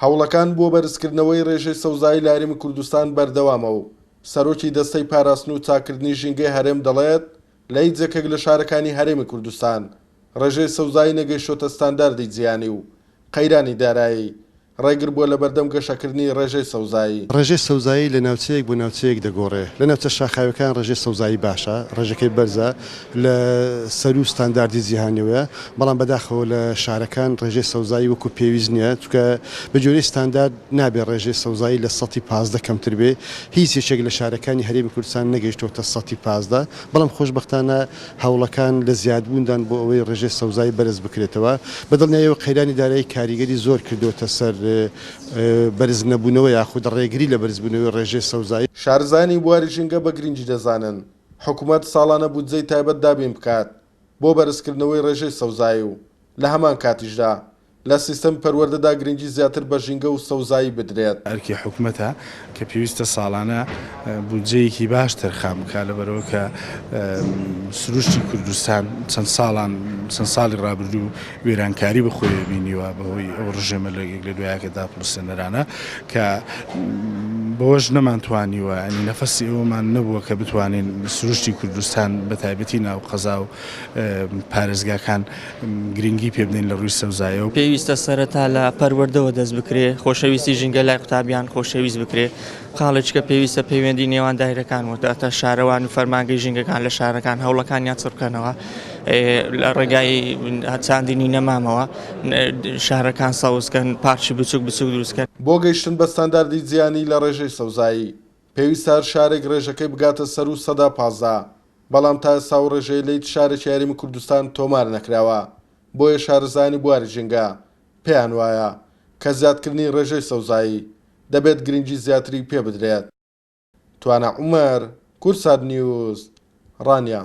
هەوڵەکان بۆ بەرزکردنەوەی ڕێژەی سەوزایی لە ھەرێمی کوردستان بەردەوامە و سەرۆکی دەستەی پاراستن و چاکردنی ژینگەی هەرێم دەڵێت لە هیچ جێگەک لە شارەکانی هەرێمی کوردستان ڕێژەی سەوزایی نەگەیشتۆتە ستانداردی جیھانی و قەیرانی دارایی ڕێگر بووە لە بەردەم گەشەکردنی ڕێژەی سەوزایی. ڕێژەی سەوزایی لە ناوچەیەک بۆ ناوچەیەک دەگۆڕێ. لە ناوچە شاخاوەکان ڕێژەی سەوزایی باشە، ڕێژەکەی بەرزە لە سەر و ستانداردی جیھانیەوە، بەڵام بەداخەوە لە شارەکان ڕێژەی سەوزایی وەکو پێویست نییە، چونکە بە جۆرەی ستاندارد نابێت ڕێژەی سەوزایی لە 15 کەمتر بێ. هیچ یەکێک لە شارەکانی هەرێمی کوردستان نەگەیشتۆتە 15، بەڵام خۆشبەختانە هەوڵەکان لە زیادبووندان بۆ ئەوەی ڕێژەی سەوزایی بەرز بکرێتەوە. بەدڵنیاییەوە قەیرانی دارایی کاریگەری زۆر کردوتە سەر بەرز نەبوونەوە یاخود ڕێگری لە بەرزبوونەوەی ڕێژەی سەوزایی. شارزانی بواری ژینگە بە گرنگی دەزانن حکوومەت ساڵانە بودجەی تایبەت دابین بکات بۆ بەرزکردنەوەی ڕێژەی سەوزایی و لە هەمان کاتیشدا لە سیستەم پەروەردەدا گرنگی زیاتر بە ژینگە و سەوزایی بدرێت. ئەرکی حکوومەتە کە پێویستە ساڵانە بودجەیەکی باشتر خام بکات لەبەرەوە کە سروشتی کوردستان چەند ساڵی ڕابردوو وێرانکاری بەخۆی بینیوە بەهۆی ئەو ڕژێمە لە دوایەکەدا پڵسێنەرانە کە بۆش نەمانتوانیوە ئەنی نەفەسی ئەومان نەبووە کە بتوانین سروشتی کوردستان بە تایبەتی ناو قەزا و پارێزگاکان گرنگی پێ بدەین لە ڕووی سەوزاییەوە. پێویستە سەرەتا لە پەروەردەوە دەست بکرێ، خۆشەویستی ژینگە لای قوتابیان خۆشەویست بکرێ، خاڵێککە پێویستە پەیوەندی نێوان دایرەکان وەتە شارەوان و فەرمانگەی ژینگەکان لە شارەکان هەوڵەکانیان چڕکەنەوە لە ڕێگای چاندنی نەمامەوە شارەکان سەوزکەن، پارچی بچووک دروستکەن. بۆ گەیشتن بە ستانداردی جیھانی لە ڕێژەی سەوزایی پێویستە هەر شارێک ڕێژەکەی بگاتە سەر و 15، بەڵام تا ئێستا و ڕێژەی لە هیچ شارێکی ھەرێمی کوردستان تۆمار نەکراوە. بۆیە شارزانی بواری ژینگە پێیان وایە کە زیادکردنی ڕێژەی سەوزایی دەبێت گرنگی زیاتری پێ بدرێت. توانە عومەر، کوردسات نیوز، ڕانیا.